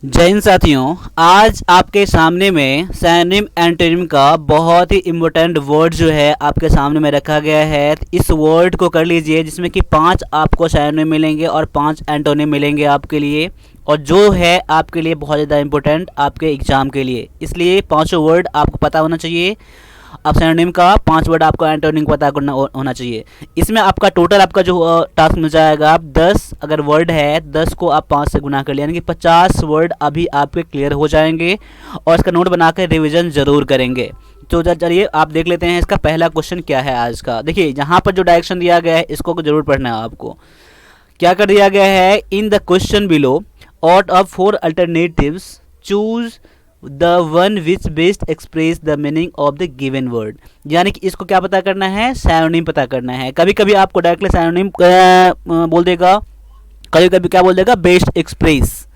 जय हिंद साथियों, आज आपके सामने में सैनिम एंटोनिम का बहुत ही इम्पोर्टेंट वर्ड जो है आपके सामने में रखा गया है। इस वर्ड को कर लीजिए जिसमें कि 5 आपको सैनिम मिलेंगे और 5 एंटोनिम मिलेंगे आपके लिए, और जो है आपके लिए बहुत ज़्यादा इम्पोर्टेंट आपके एग्ज़ाम के लिए। इसलिए पाँचों वर्ड आपको पता होना चाहिए। अब सैनिम का 5 वर्ड आपको एंटोनिम पता करना होना चाहिए। इसमें आपका टोटल आपका जो टास्क मिल जाएगा, आप 10 अगर वर्ड है 10 को आप 5 से गुना कर लिया, यानी कि 50 वर्ड अभी आपके क्लियर हो जाएंगे और इसका नोट बनाकर रिवीजन ज़रूर करेंगे। तो चलिए आप देख लेते हैं इसका पहला क्वेश्चन क्या है आज का। देखिए यहाँ पर जो डायरेक्शन दिया गया है इसको ज़रूर पढ़ना है आपको। क्या कर दिया गया है, in the question below out of 4 alternatives choose the one which best express the meaning of the given word. यानी कि इसको क्या पता करना है, सैनोनिम पता करना है। कभी कभी आपको डायरेक्टली सैनोनिम बोल देगा, कभी कभी क्या बोल देगा, बेस्ट एक्सप्रेस,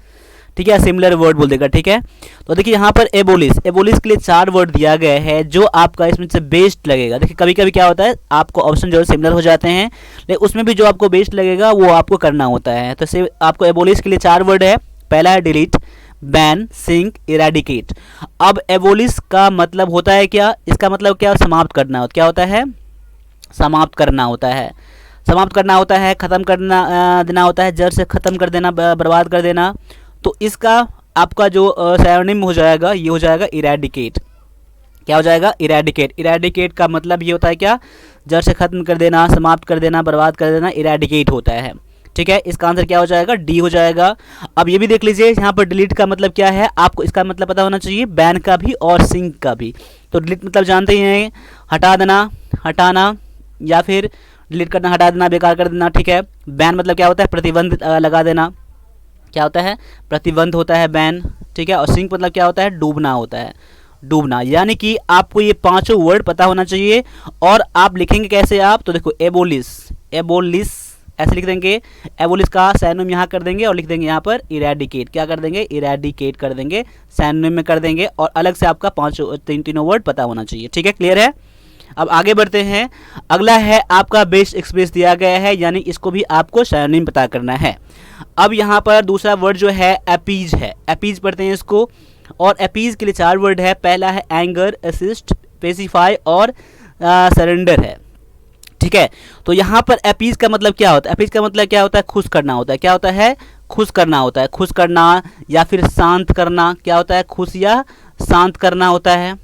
ठीक है, सिमिलर वर्ड बोल देगा, ठीक है। तो देखिए यहाँ पर एबोलिस के लिए 4 वर्ड दिया गया है जो आपका इसमें से बेस्ट लगेगा। देखिए कभी कभी क्या होता है, आपको ऑप्शन जो सिमिलर हो जाते हैं लेकिन उसमें भी जो आपको बेस्ट लगेगा वो आपको करना होता है। तो आपको एबोलिस के लिए 4 वर्ड है। पहला है डिलीट, बैन, सिंक, इरेडिकेट। अब एबोलिश का मतलब होता है क्या, इसका मतलब क्या, समाप्त करना होता, क्या होता है, समाप्त करना होता है, समाप्त करना होता है, ख़त्म करना देना होता है, जड़ से ख़त्म कर देना, बर्बाद कर देना। तो इसका आपका जो सिनोनिम हो जाएगा ये हो जाएगा इरेडिकेट। क्या हो जाएगा, इरेडिकेट। इरेडिकेट का मतलब ये होता है क्या, जड़ से ख़त्म कर देना, समाप्त कर देना, बर्बाद कर देना, इरेडिकेट होता है, ठीक है। इसका आंसर क्या हो जाएगा, डी हो जाएगा। अब ये भी देख लीजिए यहाँ पर डिलीट का मतलब क्या है, आपको इसका मतलब पता होना चाहिए, बैन का भी और सिंक का भी। तो डिलीट मतलब जानते ही हैं, हटा देना, हटाना, या फिर डिलीट करना, हटा देना, बेकार कर देना, ठीक है। बैन मतलब क्या होता है, प्रतिबंध लगा देना, क्या होता है, प्रतिबंध होता है बैन, ठीक है। और सिंक मतलब क्या होता है, डूबना होता है, डूबना। यानी कि आपको ये 5 वर्ड पता होना चाहिए। और आप लिखेंगे कैसे आप, तो देखो एबोलिस, एबोलिस ऐसे लिख देंगे, एबोलिश का सैनोनिम यहाँ कर देंगे और लिख देंगे यहाँ पर इरेडिकेट। क्या कर देंगे, इरेडिकेट कर देंगे, सैनोनिम में कर देंगे, और अलग से आपका 5 तीनों वर्ड पता होना चाहिए, ठीक है, क्लियर है। अब आगे बढ़ते हैं। अगला है आपका बेस्ट एक्सप्रेस दिया गया है, यानी इसको भी आपको सैनोनिम पता करना है। अब यहाँ पर दूसरा वर्ड जो है अपीज है, अपीज पढ़ते हैं इसको। और अपीज के लिए 4 वर्ड है। पहला है एंगर, असिस्ट, पेसिफाई और सरेंडर है, ठीक है। तो यहाँ पर अपीज का मतलब क्या होता है, अपीज का मतलब क्या होता है, खुश करना होता है। क्या होता है, खुश करना होता है, खुश करना या फिर शांत करना। क्या होता है, खुश या शांत करना होता है।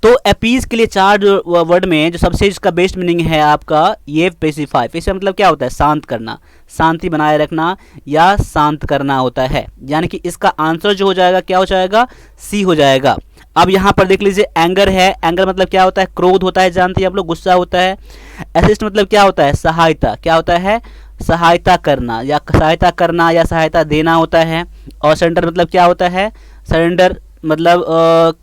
तो अपीज के लिए 4 वर्ड में जो सबसे इसका बेस्ट मीनिंग है आपका ये पेसिफाई। पेसिफाई मतलब क्या होता है, शांत करना, शांति बनाए रखना या शांत करना होता है। यानी कि इसका आंसर जो हो जाएगा क्या हो जाएगा, सी हो जाएगा। अब यहाँ पर देख लीजिए एंगर है, एंगर मतलब क्या होता है, क्रोध होता है, जानते हैं आप लोग, गुस्सा होता है। असिस्ट मतलब क्या होता है, सहायता, क्या होता है, सहायता करना या सहायता करना या सहायता देना होता है। और सरेंडर मतलब क्या होता है, सरेंडर मतलब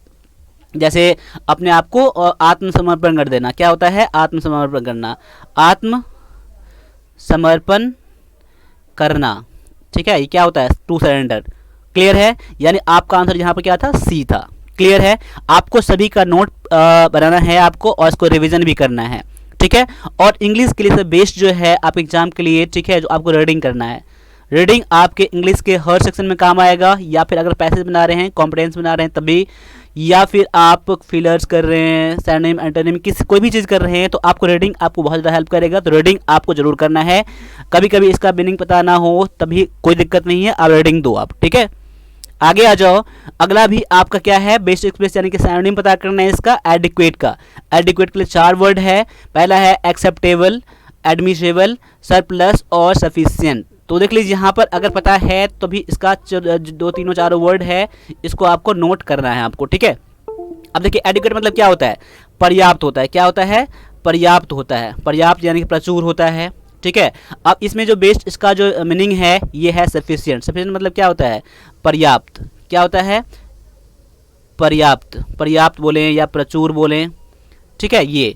जैसे अपने आप को आत्मसमर्पण कर देना। क्या होता है, आत्मसमर्पण करना, आत्मसमर्पण करना, ठीक है। ये क्या होता है, टू सरेंडर, क्लियर है। यानी आपका आंसर यहाँ पर क्या था, सी था, क्लियर है। आपको सभी का नोट बनाना है आपको, और इसको रिवीजन भी करना है, ठीक है। और इंग्लिश के लिए बेस्ट जो है आप एग्जाम के लिए, ठीक है, जो आपको रीडिंग करना है। रीडिंग आपके इंग्लिश के हर सेक्शन में काम आएगा, या फिर अगर पैसेज बना रहे हैं, कॉम्पिटेंस बना रहे हैं तभी, या फिर आप फिलर्स कर रहे हैं, सैनोनिम, एंटोनिम, कोई भी चीज़ कर रहे हैं तो आपको रीडिंग आपको बहुत ज़्यादा हेल्प करेगा। तो रीडिंग आपको जरूर करना है। कभी कभी इसका मीनिंग पता ना हो तभी कोई दिक्कत नहीं है, आप रीडिंग दो आप, ठीक है। आगे आ जाओ। अगला भी आपका क्या है, बेस्ट एक्सप्रेस यानी कि सैनोनिम पता करना है इसका एडिक्वेट का। एडिक्वेट के लिए 4 वर्ड है। पहला है एक्सेप्टेबल, एडमिसेबल, सरप्लस और सफिशिएंट। तो देख लीजिए यहाँ पर अगर पता है तो भी इसका 2-3-4 वर्ड है, इसको आपको नोट करना है आपको, ठीक है। अब देखिए एडिक्वेट मतलब क्या होता है, पर्याप्त होता है। क्या होता है, पर्याप्त होता है, पर्याप्त यानी कि प्रचुर होता है, ठीक है। अब इसमें जो बेस्ट इसका जो मीनिंग है ये है सफिशिएंट। सफिशिएंट मतलब क्या होता है, पर्याप्त। क्या होता है, पर्याप्त, पर्याप्त बोलें या प्रचुर बोलें, ठीक है। ये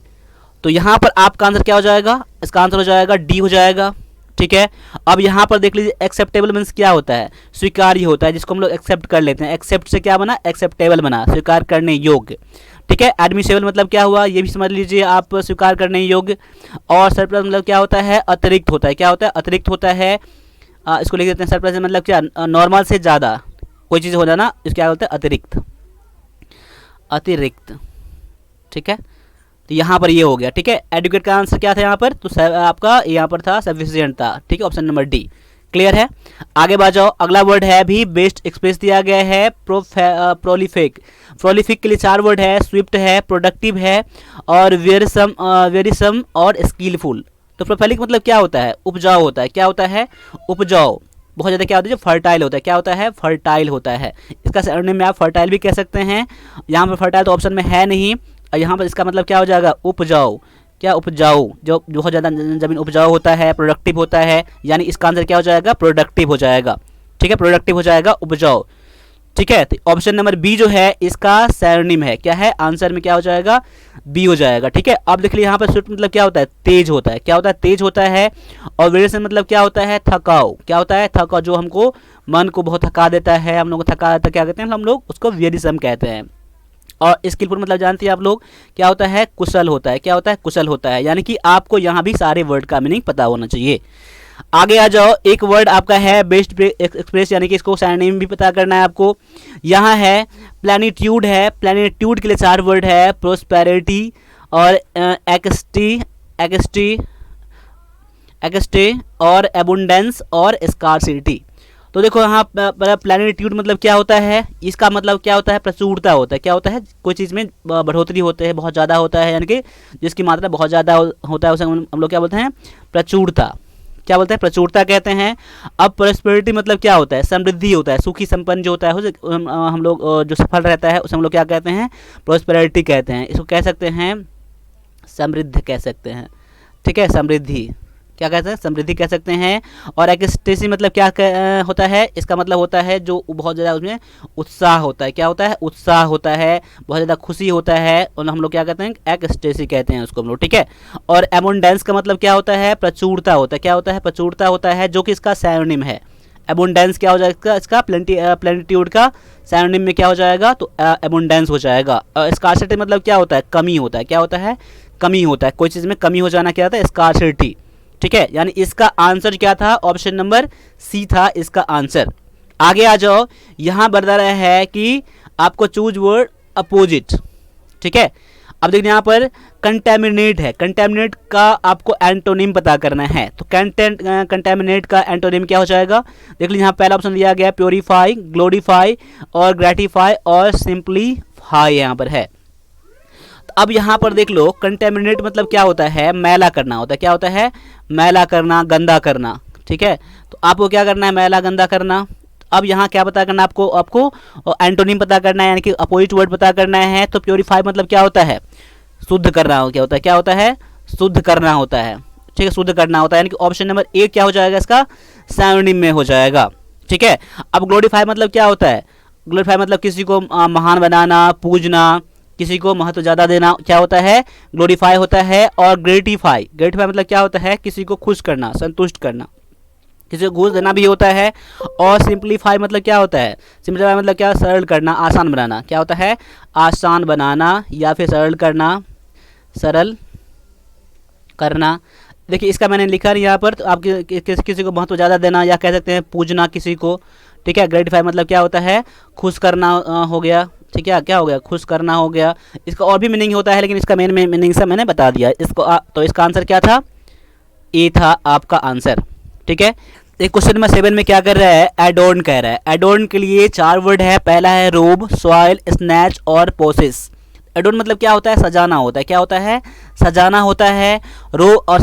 तो यहाँ पर आपका आंसर क्या हो जाएगा, इसका आंसर हो जाएगा डी हो जाएगा, ठीक है। अब यहाँ पर देख लीजिए एक्सेप्टेबल मीन्स क्या होता है, स्वीकार्य होता है, जिसको हम लोग एक्सेप्ट कर लेते हैं। एक्सेप्ट से क्या बना, एक्सेप्टेबल बना, स्वीकार करने योग्य, ठीक है। एडमिसेबल मतलब क्या हुआ, ये भी समझ लीजिए आप, स्वीकार करने योग्य। और सरप्लस मतलब क्या होता है, अतिरिक्त होता है। क्या होता है, अतिरिक्त होता है। इसको लिख देते हैं सरप्लस मतलब क्या, नॉर्मल से ज़्यादा, कोई चीज़ हो जाना, इसको क्या बोलते हैं, अतिरिक्त, अतिरिक्त। ठीक है, तो यहाँ पर ये हो गया। ठीक है, एडुकेट का आंसर क्या था यहाँ पर, तो आपका यहाँ पर था सफिशिएंट था। ठीक है, ऑप्शन नंबर डी क्लियर है। आगे बढ़ जाओ, अगला वर्ड है भी बेस्ट एक्सप्रेस दिया गया है, प्रोलिफिक। प्रोलिफिक के लिए 4 वर्ड है, स्विफ्ट है, प्रोडक्टिव है और वेरिसम और स्किलफुल। तो प्रोफेलिक मतलब क्या होता है, उपजाऊ होता है। क्या होता है, उपजाऊ, बहुत ज़्यादा क्या होता है, जो फर्टाइल होता है। क्या होता है, फर्टाइल होता है। इसका सरनेम में आप फर्टाइल भी कह सकते हैं। यहाँ पर फर्टाइल तो ऑप्शन में है नहीं, और यहाँ पर इसका मतलब क्या हो जाएगा, उपजाऊ। क्या, उपजाऊ, जो बहुत ज़्यादा ज़मीन उपजाऊ होता है, प्रोडक्टिव होता है, यानी इसका आंसर क्या हो जाएगा, प्रोडक्टिव हो जाएगा। ठीक है, प्रोडक्टिव हो जाएगा, उपजाऊ। ठीक है, तो ऑप्शन नंबर बी जो है इसका सैरोनिम है। क्या है, आंसर में क्या हो जाएगा, बी हो जाएगा। ठीक है, अब देख लीजिए यहाँ पर स्विफ्ट मतलब क्या होता है, तेज होता है। क्या होता है, तेज होता है। और वेरिएशन मतलब क्या होता है, थकाऊ। क्या होता है, थकाऊ, जो हमको मन को बहुत थका देता है, हम लोग को थका देता है, क्या कहते हैं हम लोग उसको, वेरिसम कहते हैं। और स्किलफुल मतलब जानते हैं आप लोग, क्या होता है, कुशल होता है। क्या होता है, कुशल होता है। यानी कि आपको यहाँ भी सारे वर्ड का मीनिंग पता होना चाहिए। आगे आ जाओ, एक वर्ड आपका है बेस्ट एक्सप्रेस, यानी कि इसको सैरोनिम भी पता करना है आपको। यहाँ है प्लैनिट्यूड है, प्लैनिट्यूड के लिए 4 वर्ड है, प्रोस्पेरिटी और एक्सटी और एबुंडेंस और स्कार्सिटी। तो देखो यहाँ प्लैनिट्यूड मतलब क्या होता है, इसका मतलब क्या होता है, प्रचुरता होता है। क्या होता है, कोई चीज़ में बढ़ोतरी होते है, बहुत ज़्यादा होता है, यानी कि जिसकी मात्रा बहुत ज़्यादा होता है उसे हम लोग क्या बोलते हैं, प्रचुरता। क्या बोलते हैं, प्रचुरता कहते हैं। अब प्रोस्पेरिटी मतलब क्या होता है, समृद्धि होता है, सुखी संपन्न जो होता है उसे हम लोग जो सफल रहता है उसे हम लोग क्या कहते हैं, प्रोस्पेरिटी कहते हैं। इसको कह सकते हैं समृद्ध कह सकते हैं। ठीक है, समृद्धि, क्या कहते हैं, समृद्धि कह सकते हैं। और एक्सटेसी मतलब क्या होता है, इसका मतलब होता है जो बहुत ज़्यादा उसमें उत्साह होता है। क्या होता है, उत्साह होता है, बहुत ज़्यादा खुशी होता है, और हम लोग क्या कहते हैं, एक्सटेसी कहते हैं उसको हम लोग। ठीक है, और एबुंडेंस का मतलब क्या होता है, प्रचुरता होता है। क्या होता है, प्रचुरता होता है, जो कि इसका सैरोनिम है। एबुंडेंस क्या हो जाएगा, इसका प्लेनिट्यूड का सैरोनिम में क्या हो जाएगा, तो एबुंडेंस हो जाएगा। स्कार्सिटी मतलब क्या होता है, कमी होता है। क्या होता है, कमी होता है, कोई चीज़ में कमी हो जाना क्या होता है, स्कार्सिटी। ठीक है, यानी इसका आंसर क्या था, ऑप्शन नंबर सी था इसका आंसर। आगे आ जाओ, यहाँ बता रहा है कि आपको चूज वर्ड अपोजिट। ठीक है, अब देखिए यहाँ पर कंटेमिनेट है, कंटेमिनेट का आपको एंटोनिम पता करना है। तो कंटेमिनेट का एंटोनिम क्या हो जाएगा, देख लीजिए यहाँ पहला ऑप्शन दिया गया प्योरीफाई, ग्लोरीफाई और ग्रेटिफाई और सिंपलीफाई यहाँ पर है। अब यहाँ पर देख लो, कंटेमिनेट मतलब क्या होता है, मैला करना होता है। क्या होता है, मैला करना, गंदा करना। ठीक है, तो आपको क्या करना है, मैला गंदा करना। अब यहाँ क्या पता करना आपको एंटोनिम पता करना है, यानी कि अपोजिट वर्ड पता करना है। तो प्योरीफाई मतलब क्या होता है, शुद्ध करना। क्या होता है, क्या होता है, शुद्ध करना होता है। ठीक है, शुद्ध करना होता है, यानी कि ऑप्शन नंबर ए क्या हो जाएगा, इसका सैरोनिम में हो जाएगा। ठीक है, अब ग्लोरीफाई मतलब क्या होता है, ग्लोरीफाई मतलब किसी को महान बनाना, पूजना, किसी को महत्व ज़्यादा देना, क्या होता है, ग्लोरीफाई होता है। और ग्रेटिफाई मतलब क्या होता है, किसी को खुश करना, संतुष्ट करना, किसी को घूस देना भी होता है। और सिंपलीफाई मतलब क्या होता है, सिंपलीफाई मतलब क्या, सरल करना, आसान बनाना। क्या होता है, आसान बनाना या फिर सरल करना, सरल करना। देखिए इसका मैंने लिखा है यहाँ पर, तो आप किसी को महत्व ज़्यादा देना या कह सकते हैं पूजना किसी को। ठीक है, ग्रेटिफाई मतलब क्या होता है, खुश करना हो गया। ठीक है, क्या हो गया, खुश करना हो गया। इसका और भी मीनिंग होता है, लेकिन इसका मेन मीनिंग से मैंने बता दिया इसको। तो इसका आंसर क्या था, ए था आपका आंसर। ठीक है, एक क्वेश्चन नंबर 7 में क्या कर रहा है, एडोर्न कह रहा है। एडोर्न के लिए 4 वर्ड है, पहला है रोब, सॉइल, स्नैच और पोसेस। एडोर्न मतलब क्या होता है, सजाना होता है। क्या होता है, सजाना होता है। रो और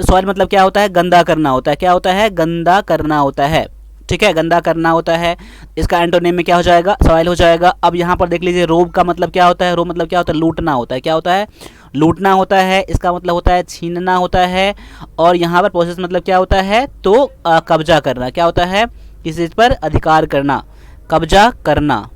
सॉइल मतलब क्या होता है, गंदा करना होता है। क्या होता है, गंदा करना होता है। ठीक है, गंदा करना होता है। इसका एंटोनिम में क्या हो जाएगा, सॉइल हो जाएगा। अब यहाँ पर देख लीजिए, रोब का मतलब क्या होता है, रोब मतलब क्या होता है, लूटना होता है। क्या होता है, लूटना होता है। इसका मतलब होता है छीनना होता है। और यहाँ पर प्रोसेस मतलब क्या होता है, तो कब्जा करना। क्या होता है, किसी चीज़ पर अधिकार करना, कब्जा करना।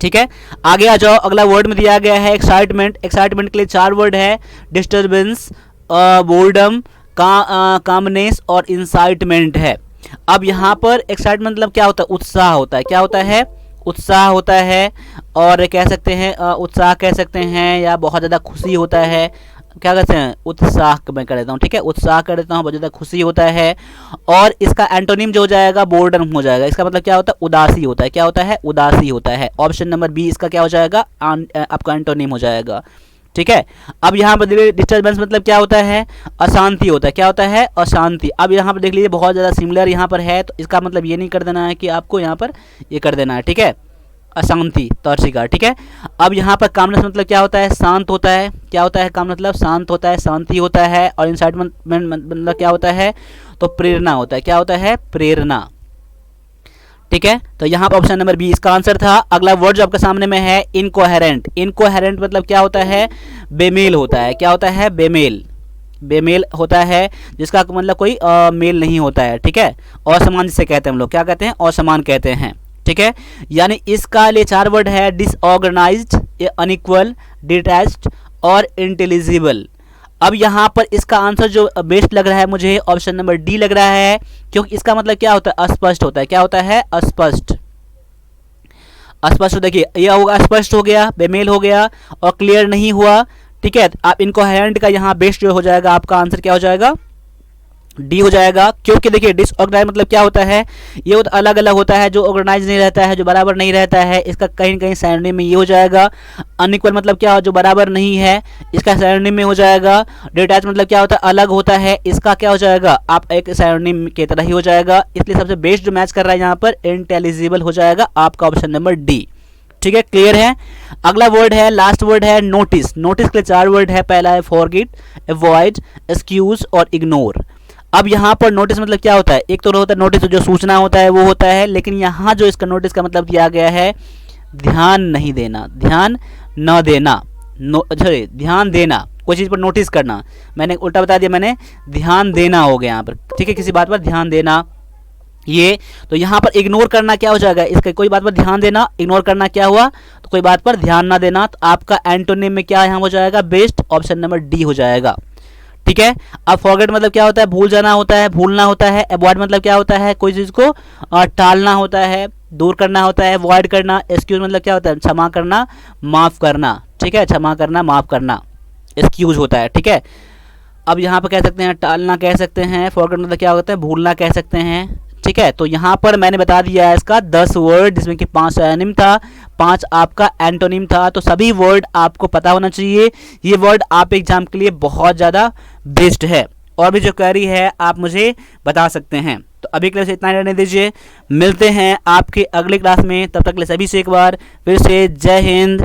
ठीक है, आगे आ जाओ, अगला वर्ड में दिया गया है एक्साइटमेंट। एक्साइटमेंट के लिए 4 वर्ड है, डिस्टर्बेंस, बोर्डम, कामनेस और इंसाइटमेंट है। अब यहाँ पर एक्साइटमेंट मतलब क्या होता है, उत्साह होता है। क्या होता है, उत्साह होता है। और कह सकते हैं उत्साह कह सकते हैं, या बहुत ज़्यादा खुशी होता है, क्या कहते हैं, उत्साह मैं कर देता हूँ, ठीक है, उत्साह कर देता हूँ, बहुत ज़्यादा खुशी होता है। और इसका एंटोनिम जो हो जाएगा बोर्डम हो जाएगा। इसका मतलब क्या होता है, उदासी होता है। क्या होता है, उदासी होता है। ऑप्शन नंबर बी इसका क्या हो जाएगा, आपका एंटोनिम हो जाएगा। ठीक है, अब यहाँ पर देखिए डिस्टर्बेंस मतलब क्या होता है, अशांति होता है। क्या होता है, अशांति। अब यहाँ पर देख लीजिए बहुत ज़्यादा सिमिलर यहाँ पर है, तो इसका मतलब ये नहीं कर देना है कि आपको यहाँ पर ये कर देना है, ठीक है, अशांति तर्शिका। ठीक है, अब यहाँ पर कामनेस मतलब क्या होता है, शांत होता है। क्या होता है, काम मतलब शांत होता है, शांति होता है। और इंसाइटमेंट मतलब क्या होता है, तो प्रेरणा होता है। क्या होता है, प्रेरणा। ठीक है, तो यहाँ पर ऑप्शन नंबर बी इसका आंसर था। अगला वर्ड जो आपके सामने में है इनकोहेरेंट। इनकोहेरेंट मतलब क्या होता है, बेमेल होता है। क्या होता है, बेमेल। बेमेल होता है जिसका मतलब कोई मेल नहीं होता है। ठीक है, असमान जिसे कहते हैं हम लोग, क्या कहते हैं, असमान कहते हैं। ठीक है, यानी इसका लिए 4 वर्ड है, डिसऑर्गेनाइज्ड, अनइक्वल, डिटैच्ड और इंटेलिजिबल। अब यहाँ पर इसका आंसर जो बेस्ट लग रहा है मुझे, ऑप्शन नंबर डी लग रहा है, क्योंकि इसका मतलब क्या होता है, अस्पष्ट होता है। क्या होता है, अस्पष्ट। अस्पष्ट देखिए, यह होगा अस्पष्ट हो गया, बेमेल हो गया और क्लियर नहीं हुआ। ठीक है, आप इनकोहेरेंट का यहाँ बेस्ट जो हो जाएगा, आपका आंसर क्या हो जाएगा, डी हो जाएगा। क्योंकि देखिए डिसऑर्गेनाइज मतलब क्या होता है, ये अलग अलग होता है, जो ऑर्गेनाइज नहीं रहता है, जो बराबर नहीं रहता है, इसका कहीं कहीं सैनिम में ये हो जाएगा। अनइक्वल मतलब क्या, जो बराबर नहीं है, इसका सैनिम में हो जाएगा। डिटैच मतलब क्या होता है, अलग होता है, इसका क्या हो जाएगा, आप एक सैनिम की तरह ही हो जाएगा। इसलिए सबसे बेस्ट जो मैच कर रहा है यहाँ पर इंटेलिजिबल हो जाएगा, आपका ऑप्शन नंबर डी। ठीक है, क्लियर है। अगला वर्ड है, लास्ट वर्ड है नोटिस। नोटिस के लिए 4 वर्ड है। पहला है फॉरगेट, अवॉइड, एक्सक्यूज और इग्नोर। अब यहाँ पर नोटिस मतलब क्या होता है, एक तो होता है नोटिस जो सूचना होता है वो होता है, लेकिन यहाँ जो इसका नोटिस का मतलब किया गया है, ध्यान नहीं देना, ध्यान न देना, ध्यान देना, कोई चीज़ पर नोटिस करना। मैंने उल्टा बता दिया, मैंने ध्यान देना हो गया यहाँ पर। ठीक है, किसी बात पर ध्यान देना ये। तो यहाँ पर इग्नोर करना क्या हो जाएगा, इसका कोई बात पर ध्यान देना, इग्नोर करना क्या हुआ, तो कोई बात पर ध्यान ना देना। तो आपका एंटोनिम में क्या यहाँ हो जाएगा, बेस्ट, ऑप्शन नंबर डी हो जाएगा। ठीक है, अब फॉरगेट मतलब क्या होता है, भूल जाना होता है, भूलना होता है। अवॉइड मतलब क्या होता है, कोई चीज़ को टालना होता है, दूर करना होता है, अवॉइड करना। एक्सक्यूज मतलब क्या होता है, क्षमा करना, माफ़ करना। ठीक है, क्षमा करना, माफ़ करना, एक्सक्यूज होता है। ठीक है, अब यहाँ पर कह सकते हैं टालना, कह सकते हैं। फॉरगेट मतलब क्या होता है, भूलना कह सकते हैं। ठीक है, तो यहाँ पर मैंने बता दिया है इसका 10 वर्ड, जिसमें कि 5 सिनोनिम था, 5 आपका एंटोनिम था। तो सभी वर्ड आपको पता होना चाहिए। ये वर्ड आप एग्जाम के लिए बहुत ज़्यादा बेस्ट है। और भी जो क्वेरी है आप मुझे बता सकते हैं। तो अभी के लिए इतना ही रहने दीजिए, मिलते हैं आपके अगले क्लास में। तब तक के लिए सभी से एक बार फिर से जय हिंद।